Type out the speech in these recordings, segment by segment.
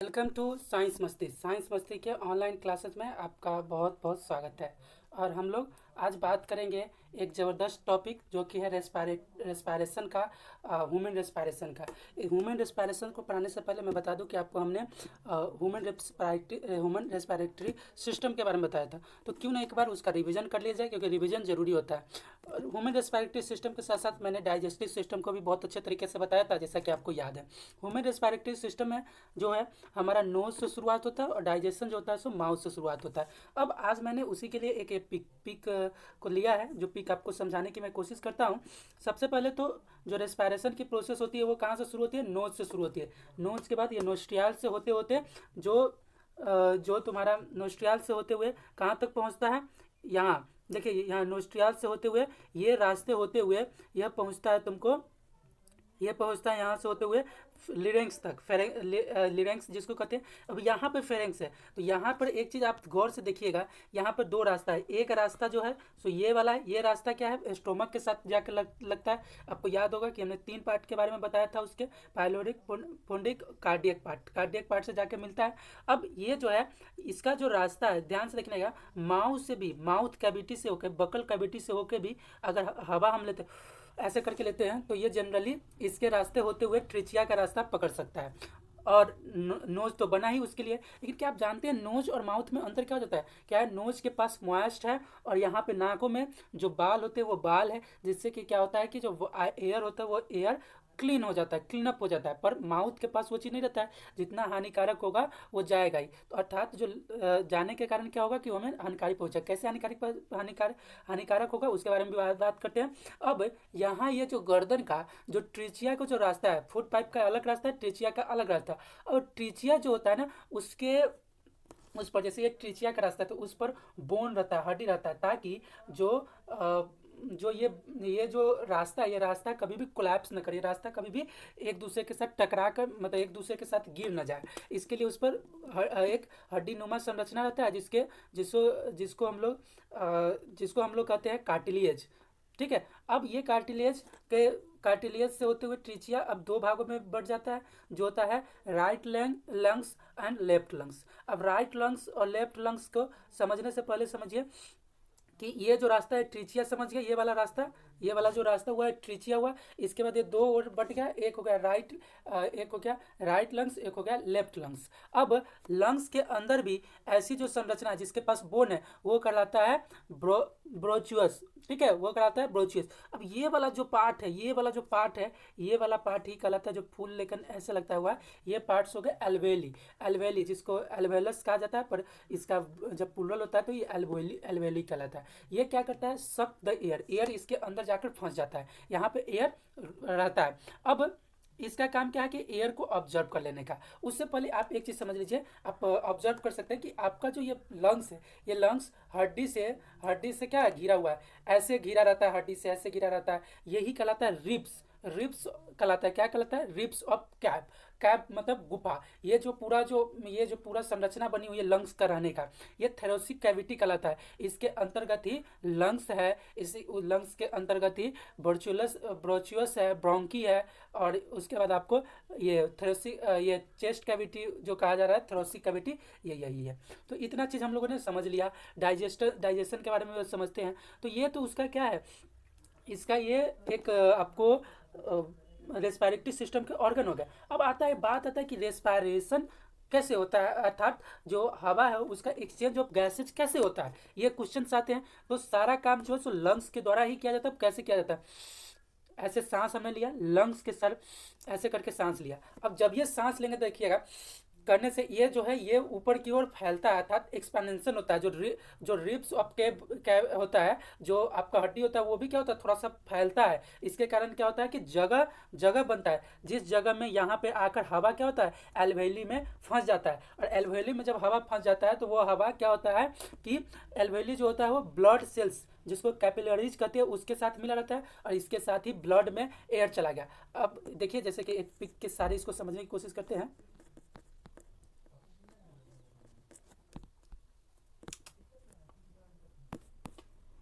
Welcome to science मस्ती के online classes में आपका बहुत बहुत स्वागत है। और हम लोग आज बात करेंगे एक ज़बरदस्त टॉपिक जो कि है रेस्पायरेशन का, ह्यूमन रेस्पायरेशन का। ह्यूमन रेस्पायरेशन को पढ़ाने से पहले मैं बता दूं कि आपको हमने ह्यूमन रेस्पायरेटरी सिस्टम के बारे में बताया था, तो क्यों ना एक बार उसका रिवीजन कर लिया जाए, क्योंकि रिवीजन ज़रूरी होता है। ह्यूमन रेस्पायरेटरी सिस्टम के साथ साथ मैंने डाइजेस्टिव सिस्टम को भी बहुत अच्छे तरीके से बताया था, जैसा कि आपको याद है। ह्यूमन रेस्पायरेटरी सिस्टम में जो है हमारा नोज से शुरुआत होता है और डाइजेशन जो होता है सो माउथ से शुरुआत होता है। अब आज मैंने उसी के लिए एक पिक को लिया है, जो पिक आपको समझाने की मैं कोशिश करता हूँ। सबसे पहले तो जो रेस्पायरेशन की प्रोसेस होती है वो कहाँ से शुरू होती है? नोज से शुरू होती है। नोज के बाद ये नोस्ट्रियल से होते होते जो तुम्हारा नोस्ट्रियल से होते हुए कहाँ तक पहुँचता है? यहाँ देखिए, यहाँ नोस्ट्रियल से होते हुए ये रास्ते होते हुए यह पहुँचता है तुमको, ये पहुंचता है यहाँ से होते हुए लिरेंक्स तक। लिरेंक्स जिसको कहते हैं। अब यहाँ पे फेरेंक्स है, तो यहाँ पर एक चीज़ आप गौर से देखिएगा, यहाँ पर दो रास्ता है। एक रास्ता जो है सो ये वाला है, ये रास्ता क्या है? स्टोमक के साथ जाकर लगता है। आपको याद होगा कि हमने 3 पार्ट के बारे में बताया था उसके, पाइलोरिक, पुंडिक, कार्डियक पार्ट से जाके मिलता है। अब ये जो है इसका जो रास्ता है, ध्यान से देखने का, माउथ से भी, माउथ कैविटी से होकर, बकल कैविटी से होकर भी अगर हवा हम लेते ऐसे करके लेते हैं तो ये जनरली इसके रास्ते होते हुए ट्रिचिया का रास्ता पकड़ सकता है। और नोज तो बना ही उसके लिए, लेकिन क्या आप जानते हैं नोज और माउथ में अंतर क्या हो जाता है? क्या है, नोज के पास मॉइस्ट है और यहाँ पे नाकों में जो बाल होते हैं वो बाल है, जिससे कि क्या होता है कि जो एयर होता है वो एयर क्लीन हो जाता है, क्लीन अप हो जाता है। पर माउथ के पास वो चीज़ नहीं रहता है, जितना हानिकारक होगा वो जाएगा ही। तो अर्थात जो जाने के कारण क्या होगा कि वो हमें हानिकारी पहुंचा। कैसे हानिकारक होगा उसके बारे में भी बात करते हैं। अब यहाँ ये जो गर्दन का जो ट्रिचिया का जो रास्ता है, फूड पाइप का अलग रास्ता है, ट्रिचिया का अलग रास्ता है। और ट्रिचिया जो होता है ना, उसके उस पर जैसे ये ट्रिचिया का रास्ता है तो उस पर बोन रहता है, हड्डी रहता है, ताकि जो जो ये जो रास्ता है, ये रास्ता कभी भी कोलैप्स न करे, ये रास्ता कभी भी एक दूसरे के साथ टकरा कर, मतलब एक दूसरे के साथ गिर न जाए। इसके लिए उस पर एक हड्डी नुमा संरचना रहता है, जिसको जिसको हम लोग कहते हैं कार्टिलिएज। ठीक है। अब ये कार्टिलियस से होते हुए ट्रिचिया अब 2 भागों में बढ़ जाता है, जो होता है right lungs and left lungs. अब राइट लंग्स और लेफ्ट लंग्स को समझने से पहले समझिए कि ये जो रास्ता है ट्रिचिया, समझ गए? ये वाला रास्ता, ये वाला जो रास्ता हुआ है ट्रिचिया हुआ। इसके बाद ये 2 और बट गया, एक हो गया राइट लंग्स, एक हो गया लेफ्ट लंग्स। अब लंग्स के अंदर भी ऐसी जो संरचना है जिसके पास बोन है वो कहलाता है ब्रोचुअस। ठीक है, वो कहलाता है ब्रोचुअस। अब ये वाला जो पार्ट है, ये वाला पार्ट ही कहलाता है, जो फूल लेकिन ऐसे लगता हुआ है, ये पार्ट्स हो गए एल्वेली, जिसको एल्वेलस कहा जाता है, पर इसका जब प्लूरल होता है तो ये एल्वेली कहलाता है। ये क्या करता है? सक द एयर इसके अंदर जाकर फंस जाता है, यहाँ पे एयर रहता है। अब इसका काम क्या है कि एयर को ऑब्जर्व कर लेने का। उससे पहले आप एक चीज़ समझ लीजिए, आप ऑब्जर्व कर सकते हैं कि आपका जो ये लंग्स है, ये लंग्स हड्डी से क्या है? घिरा हुआ है, ऐसे घिरा रहता है, हड्डी से ऐसे घिरा रहता है। यही कहलाता है रिब्स कहलाता है। क्या कहलाता है? रिब्स ऑफ कैप मतलब गुफा। ये जो पूरा संरचना बनी हुई है लंग्स का रहने का, ये थैलोसिक कैविटी कहलाता है। इसके अंतर्गत ही लंग्स है, इसी लंग्स के अंतर्गत ही ब्रोचुअस है, ब्रोंकी है, और उसके बाद आपको ये चेस्ट कैविटी जो कहा जा रहा है, थैलोसिक कैविटी, ये यही है। तो इतना चीज़ हम लोगों ने समझ लिया। डाइजेशन के बारे में समझते हैं। तो ये तो उसका क्या है, इसका ये एक आपको रेस्पिरेटरी सिस्टम के ऑर्गन हो गया। अब बात आता है कि रेस्पिरेशन कैसे होता है, अर्थात जो हवा है उसका एक्सचेंज ऑफ गैसेज कैसे होता है, ये क्वेश्चन आते हैं। तो सारा काम जो है सो लंग्स के द्वारा ही किया जाता है। कैसे किया जाता है? ऐसे सांस हमने लिया, लंग्स के सर ऐसे करके सांस लिया। अब जब ये सांस लेंगे देखिएगा, करने से ये जो है ये ऊपर की ओर फैलता है, अर्थात एक्सपेंशन होता है। जो रिब्स ऑफ कैब होता है, जो आपका हड्डी होता है, वो भी क्या होता है? थोड़ा सा फैलता है। इसके कारण क्या होता है कि जगह जगह बनता है, जिस जगह में यहाँ पे आकर हवा क्या होता है? एल्वेली में फंस जाता है। और एल्वेली में जब हवा फंस जाता है तो वो हवा क्या होता है कि एल्वेली जो होता है वो ब्लड सेल्स, जिसको कैपिलरीज कहते हैं, उसके साथ मिला रहता है, और इसके साथ ही ब्लड में एयर चला गया। अब देखिए, जैसे कि एक पिक के सारे इसको समझने की कोशिश करते हैं।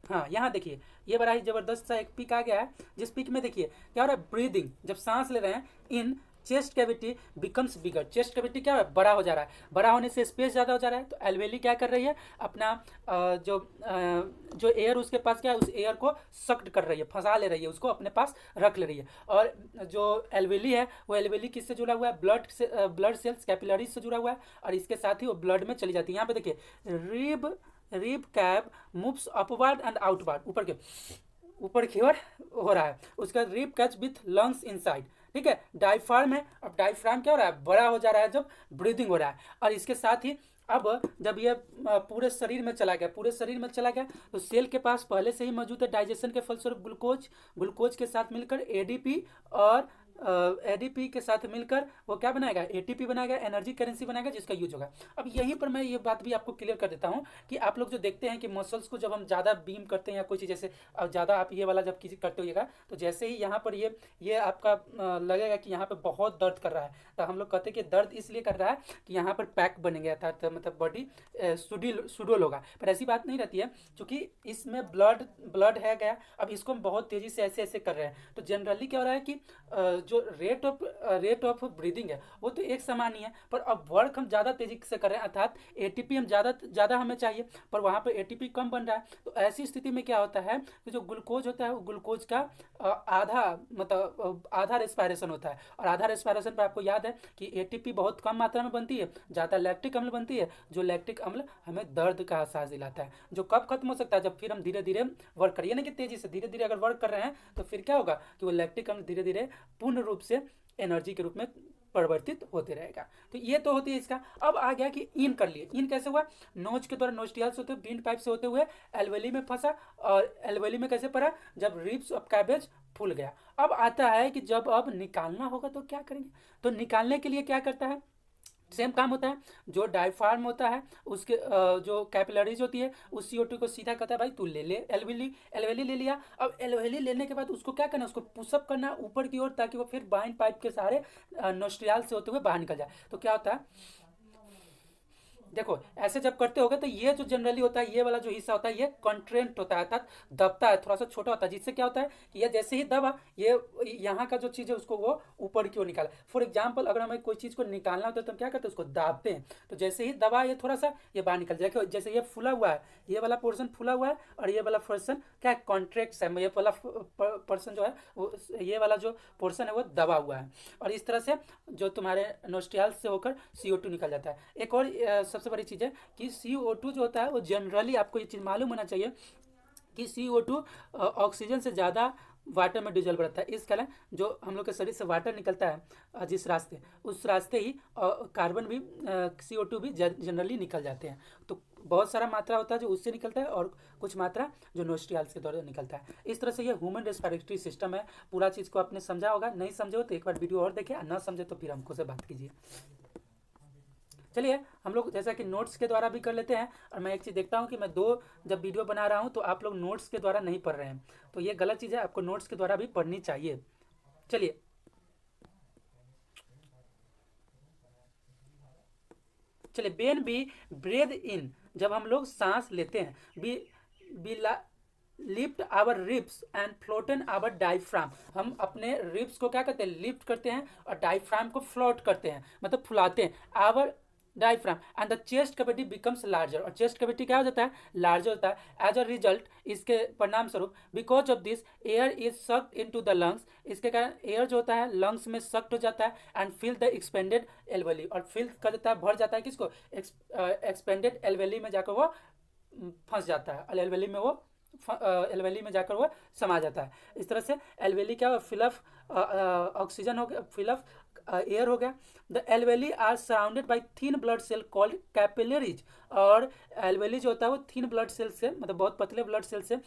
हाँ, यहाँ देखिए, ये बड़ा ही जबरदस्त सा एक पिक आ गया है, जिस पिक में देखिए क्या हो रहा है? ब्रीदिंग, जब सांस ले रहे हैं, in chest cavity becomes bigger, chest cavity क्या है, बड़ा हो जा रहा है, बड़ा होने से स्पेस ज़्यादा हो जा रहा है, तो एल्वेली क्या कर रही है, अपना जो एयर उसके पास क्या है, उस एयर को सक्ड कर रही है, फंसा ले रही है, उसको अपने पास रख ले रही है। और जो एल्वेली है वो एल्वेली किससे जुड़ा हुआ है, ब्लड सेल्स कैपिलरीज से जुड़ा हुआ है, और इसके साथ ही वो ब्लड में चली जाती है। यहाँ पे देखिए rib cap moves upward and outward, ऊपर की ओर हो रहा है, उसका rib catch with lungs inside, ठीक है। डायफ्राम है, अब डायफ्राम क्या हो रहा है, बड़ा हो जा रहा है जब ब्रीदिंग हो रहा है, और इसके साथ ही अब जब ये पूरे शरीर में चला गया, तो सेल के पास पहले से ही मौजूद है डाइजेशन के फलस्वरूप ग्लूकोज के साथ मिलकर एडीपी और एडीपी के साथ मिलकर वो क्या बनाएगा, एटीपी बनाएगा, एनर्जी करेंसी बनाएगा, जिसका यूज होगा। अब यहीं पर मैं ये बात भी आपको क्लियर कर देता हूँ कि आप लोग जो देखते हैं कि मसल्स को जब हम ज़्यादा बीम करते हैं या कोई चीज़, जैसे अब ज़्यादा आप ये वाला जब किसी करते होइएगा, तो जैसे ही यहाँ पर ये आपका लगेगा कि यहाँ पर बहुत दर्द कर रहा है, तो हम लोग कहते हैं कि दर्द इसलिए कर रहा है कि यहाँ पर पैक बन गया था, तो मतलब बॉडी सुडोल होगा, पर ऐसी बात नहीं रहती है, क्योंकि इसमें ब्लड है गया। अब इसको हम बहुत तेज़ी से ऐसे कर रहे हैं, तो जनरली क्या हो रहा है कि जो रेट ऑफ ब्रीदिंग है वो तो एक समान ही है, पर अब वर्क हम ज़्यादा तेजी से कर रहे हैं, अर्थात एटीपी हम ज़्यादा हमें चाहिए, पर वहाँ पर एटीपी कम बन रहा है। तो ऐसी स्थिति में क्या होता है कि जो ग्लूकोज होता है वो ग्लूकोज का आधा रेस्पायरेशन होता है, और आधा रेस्पायरेशन पर आपको याद है कि एटीपी बहुत कम मात्रा में बनती है, ज़्यादा लैक्टिक अम्ल बनती है, जो लैक्टिक अम्ल हमें दर्द का एहसास दिलाता है, जो कब खत्म हो सकता है, जब फिर हम धीरे धीरे वर्क करिए ना, कि तेज़ी से धीरे धीरे अगर वर्क कर रहे हैं तो फिर क्या होगा कि वो लैक्टिक अम्ल धीरे धीरे पूर्ण रूप से एनर्जी के रूप में परिवर्तित होते रहेगा। तो ये तो होती है इसका। अब आ गया कि इन कर लिए, इन कैसे हुआ, नोज के द्वारा नोस्ट्रियल से होते हुए विंड पाइप से होते हुए एल्वेली में फंसा, और एल्वेली में कैसे पड़ा, जब रिब्स ऑफ कैबेज फूल गया। अब आता है कि जब अब निकालना होगा तो क्या करेंगे, तो निकालने के लिए क्या करता है, सेम काम होता है, जो डायफ्राम होता है उसके जो कैपिलरीज होती है उस CO2 को सीधा कहता है भाई तू ले ले एल्वेली ले लिया। अब एल्वेली लेने के बाद उसको क्या करना है, उसको पुशअप करना है ऊपर की ओर, ताकि वो फिर बाइंड पाइप के सहारे नोस्ट्रियल से होते हुए बाहर निकल जाए। तो क्या होता है, देखो ऐसे जब करते होगे तो ये जो जनरली होता है, ये वाला जो हिस्सा होता है ये कॉन्ट्रेंट होता है, अर्थात दबता है, थोड़ा सा छोटा होता है, जिससे क्या होता है कि ये जैसे ही दबा, ये यहाँ का जो चीज़ है उसको वो ऊपर की ओर निकाला। फॉर एग्जाम्पल अगर हमें कोई चीज़ को निकालना होता है तो हम क्या करते हैं, उसको दाबते हैं, तो जैसे ही दबा ये थोड़ा सा ये बाहर निकल जाएगा। जैसे ये फूला हुआ है, ये वाला पोर्सन फूला हुआ है, और ये वाला पोर्सन क्या है, कॉन्ट्रैक्ट है, ये वाला पर्सन जो है वो, ये वाला जो पोर्सन है वो दबा हुआ है, और इस तरह से जो तुम्हारे नोस्ट्रियल से होकर CO2 निकल जाता है। एक और सबसे बड़ी चीज़ है कि CO2 जो होता है वो जनरली, आपको ये चीज़ मालूम होना चाहिए कि CO2 ऑक्सीजन से ज़्यादा वाटर में डिजोल्व रहता है। इस कारण जो हम लोग के शरीर से वाटर निकलता है जिस रास्ते, उस रास्ते ही कार्बन भी CO2 भी जनरली निकल जाते हैं। तो बहुत सारा मात्रा होता है जो उससे निकलता है, और कुछ मात्रा जो नोस्ट्रियल्स के द्वारा निकलता है। इस तरह से ये ह्यूमन रेस्पिरेटरी सिस्टम है। पूरा चीज़ को आपने समझा होगा, नहीं समझे हो तो एक बार वीडियो और देखें, ना समझे तो फिर हमको से बात कीजिए। चलिए हम लोग जैसा कि नोट्स के द्वारा भी कर लेते हैं, और मैं एक चीज़ देखता हूँ कि मैं जब वीडियो बना रहा हूँ तो आप लोग नोट्स के द्वारा नहीं पढ़ रहे हैं, तो ये गलत चीज़ है, आपको नोट्स के द्वारा भी पढ़नी चाहिए। चलिए बेन बी ब्रेद इन, जब हम लोग सांस लेते हैं, we lift our ribs and flatten our diaphragm, हम अपने रिब्स को क्या करते हैं, लिफ्ट करते हैं, और डायफ्राम को फ्लोट करते हैं, मतलब फुलाते हैं, our diaphragm and the chest cavity becomes larger, और चेस्ट कैविटी क्या हो जाता है, लार्जर होता है। एज अ रिजल्ट, इसके परिणाम स्वरूप, because of this air is sucked into the lungs, इसके कारण एयर जो होता है लंग्स में सक्ड हो जाता है, and fill the expanded alveoli, और फिल कर देता है, भर जाता है किसको, एक्सपेंडेड एल्वेली में जाकर वो फंस जाता है, और एल्वेली में जाकर वो समा जाता है। इस तरह से एल्वेली क्या, फिलअप ऑक्सीजन हो गया, फिलअप एयर हो गया। The alveoli are surrounded by thin blood cell called capillaries, और एल्वेली जो होता है वो थिन ब्लड सेल से, मतलब बहुत पतले ब्लड सेल से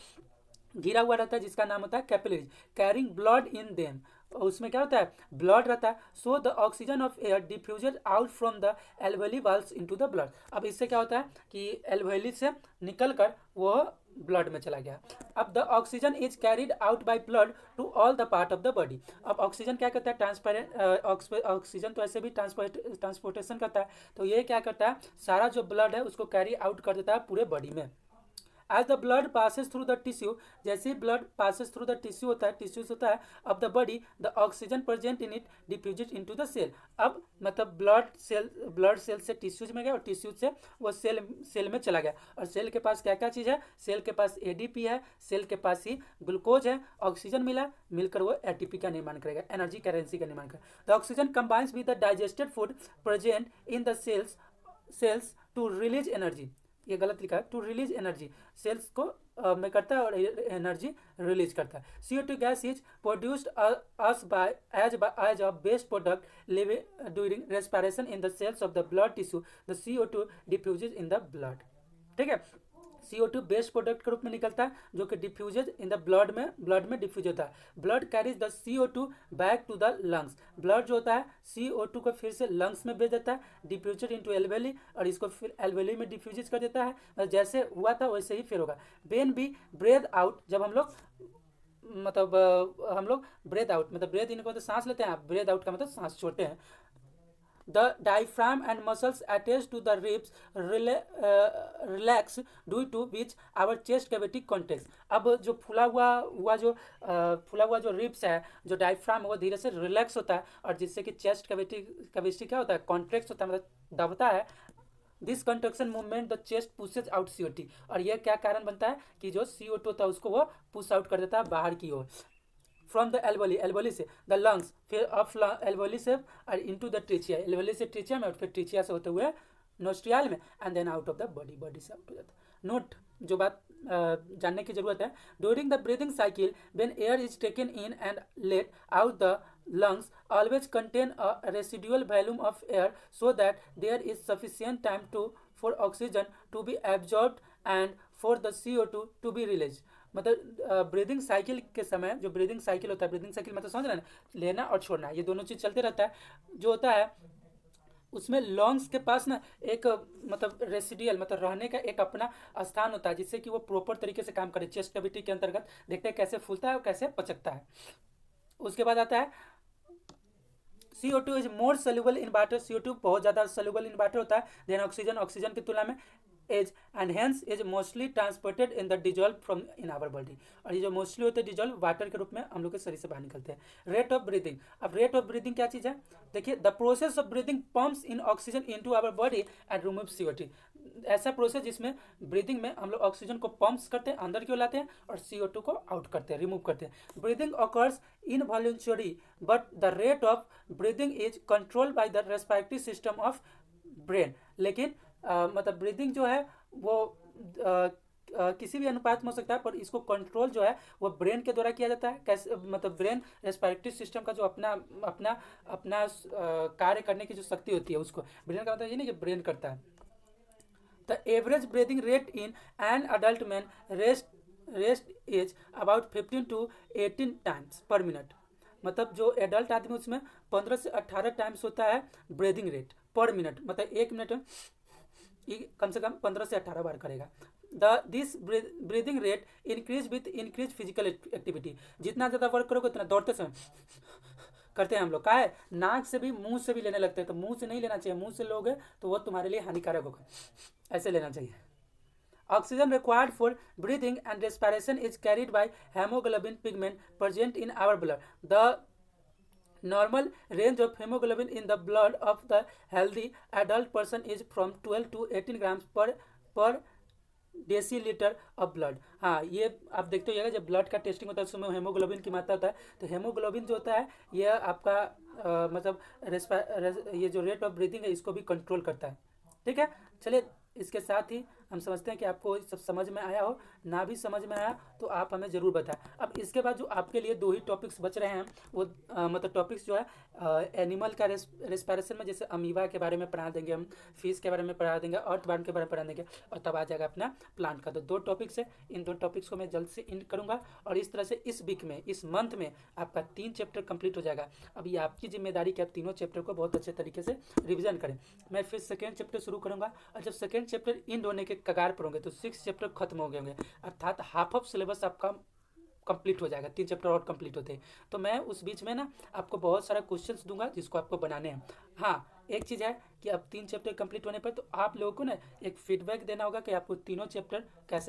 घिरा हुआ रहता है, जिसका नाम होता है capillaries, carrying blood in them, उसमें क्या होता है, ब्लड रहता है। So the oxygen of air diffused out from the alveoli walls into the blood, अब इससे क्या होता है कि एल्वेली से निकल कर वो ब्लड में चला गया। अब the oxygen is carried out by blood to all the part of the body, अब ऑक्सीजन क्या करता है, ट्रांसपेरेंट ऑक्सीजन तो ऐसे भी ट्रांसपोर्टेशन करता है, तो ये क्या करता है, सारा जो ब्लड है उसको कैरी आउट कर देता है पूरे बॉडी में। As the blood passes through the tissue, जैसे ही blood passes through the tissue होता है, टिश्यूज होता है of the body, the oxygen present in it diffused into the cell. अब मतलब ब्लड सेल से टिश्यूज में गया और टिश्यूज से वो सेल में चला गया, और सेल के पास क्या क्या चीज़ है, सेल के पास एडीपी है, सेल के पास ही ग्लूकोज है, ऑक्सीजन मिलकर वो एटीपी का निर्माण करेगा, एनर्जी करेंसी का निर्माण करेगा। The oxygen combines with the digested food present in the cells to release energy, ये गलत लिखा है, टू रिलीज एनर्जी, सेल्स को में करता है और एनर्जी रिलीज करता है। CO2 gas is produced as by as a waste product during respiration in the cells of the blood tissue, the CO2 diffuses in the blood. ठीक है, CO2 best product के रूप में निकलता है जो कि डिफ्यूजेज इन द ब्लड में डिफ्यूज होता है। Blood carries the CO2 back to the lungs, blood जो होता है CO2 को फिर से लंग्स में भेज देता है, डिफ्यूजेड इनटू एल्वेली, और इसको फिर एल्वेली में डिफ्यूज कर देता है, जैसे हुआ था वैसे ही फिर होगा। वेन बी ब्रेथ आउट, जब हम लोग ब्रेथ आउट मतलब ब्रेथ इन को तो सांस लेते हैं, ब्रेथ आउट का मतलब सांस छोड़ते हैं। The diaphragm and muscles attached to the ribs relax due to which our chest cavity contracts। अब जो फूला हुआ जो रिब्स है, जो डायफ्राम वो धीरे से रिलैक्स होता है, और जिससे कि चेस्ट कैविटी क्या होता है, कॉन्ट्रैक्ट होता है, मतलब दबता है। This construction movement the chest pushes out CO2, और यह क्या कारण बनता है कि जो CO2 होता है उसको वो पुश आउट कर देता है बाहर की ओर। फ्रॉम द एल्वोली से द लंग्स, फिर ऑफ एल्वोली से और इनटू द ट्रिचिया, एल्वोली से ट्रिचिया में और फिर ट्रिचिया से होते हुए नोस्ट्रियल में, and then out of the body से आउट हो जाता है। नोट, जो बात जानने की जरूरत है, during the breathing cycle when air is taken in and let out the lungs always contain a residual volume of air so that there is sufficient time for oxygen to be absorbed and for the CO2 to be released। मतलब breathing cycle के समय, जो breathing cycle होता है, breathing cycle मतलब समझ रहे हैं ना, लेना और छोड़ना, ये दोनों चीज़ चलते रहता है। जो होता है उसमें लंग्स के पास ना एक मतलब रेसिडियल मतलब रहने का एक अपना स्थान होता है, जिससे कि वो प्रॉपर तरीके से काम करे। चेस्ट कैविटी के अंतर्गत देखते हैं कैसे फूलता है और कैसे पचकता है। उसके बाद आता है CO2 is more soluble in water, CO2 बहुत ज़्यादा सोल्यूबल इन वाटर होता है देन ऑक्सीजन, ऑक्सीजन की तुलना में, as and hence is mostly transported in the dissolve from in our body, और ये जो मोस्टली होते हैं डिजॉल्व वाटर के रूप में हम लोग के शरीर से बाहर निकलते हैं। रेट ऑफ ब्रीदिंग, अब रेट ऑफ ब्रीदिंग क्या चीज़ है, देखिए, the process of breathing pumps in oxygen into our body and remove CO2, ऐसा प्रोसेस जिसमें ब्रीदिंग में हम लोग ऑक्सीजन को पंप्स करते हैं, अंदर क्यों लाते हैं, और CO2 को आउट करते हैं, रिमूव करते हैं। Breathing occurs involuntary but the rate of breathing is controlled by the respiratory system of brain, लेकिन मतलब ब्रीदिंग जो है वो किसी भी अनुपात में हो सकता है, पर इसको कंट्रोल जो है वो ब्रेन के द्वारा किया जाता है। कैसे, मतलब ब्रेन रेस्पिरेटरी सिस्टम का जो अपना कार्य करने की जो शक्ति होती है उसको ब्रेन का, मतलब ये नहीं कि ब्रेन करता है। The average breathing rate in an adult man rest is about 15 to 18 times पर मिनट, मतलब जो एडल्ट आदमी उसमें 15 से 18 टाइम्स होता है ब्रीदिंग रेट पर मिनट, मतलब एक मिनट में कम से कम 15 से 18 बार करेगा। This breathing rate increase with increase physical activity, जितना ज़्यादा वर्क करोगे उतना, दौड़ते समय करते हैं हम लोग, का है नाक से भी मुंह से भी लेने लगते हैं, तो मुंह से नहीं लेना चाहिए, मुंह से लोगे तो वो तुम्हारे लिए हानिकारक होगा, ऐसे लेना चाहिए। Oxygen required for breathing and respiration is carried by haemoglobin pigment present in our blood. The normal range of hemoglobin in the blood of the healthy adult person is from 12 to 18 grams per decilitre of blood. हाँ, ये आप देखते होइएगा जब blood का testing होता है उसमें haemoglobin की मात्रा होता है, तो हेमोग्लोबिन जो होता है यह आपका मतलब ये जो रेट ऑफ ब्रीदिंग है इसको भी कंट्रोल करता है। ठीक है, चलिए इसके साथ ही हम समझते हैं कि आपको सब समझ में आया हो, ना भी समझ में आया तो आप हमें ज़रूर बताएं। अब इसके बाद जो आपके लिए 2 ही टॉपिक्स बच रहे हैं वो मतलब टॉपिक्स जो है एनिमल का रेस्पिरेशन में, जैसे अमीबा के बारे में पढ़ा देंगे हम, फिश के बारे में पढ़ा देंगे, अर्थवर्म के बारे में पढ़ा देंगे, और तब आ जाएगा अपना प्लांट का। तो 2 टॉपिक्स है, इन 2 टॉपिक्स को मैं जल्द से इंड करूँगा, और इस तरह से इस वीक में, इस मंथ में आपका 3 चैप्टर कंप्लीट हो जाएगा। अब ये आपकी जिम्मेदारी कि आप तीनों चैप्टर को बहुत अच्छे तरीके से रिविजन करें। मैं फिर सेकेंड चैप्टर शुरू करूँगा, और जब सेकेंड चैप्टर इंड होने के कगार पर होंगे तो 6 चैप्टर खत्म हो गए होंगे, अर्थात हाफ ऑफ सिलेबस आपका कंप्लीट हो जाएगा, 3 चैप्टर और कंप्लीट होते हैं। तो मैं उस बीच में ना आपको बहुत सारा क्वेश्चंस दूंगा जिसको आपको बनाने हैं। हाँ, एक चीज़ है कि अब 3 चैप्टर कंप्लीट होने पर तो आप लोगों को ना एक फीडबैक देना होगा कि आपको तीनों चैप्टर कैसे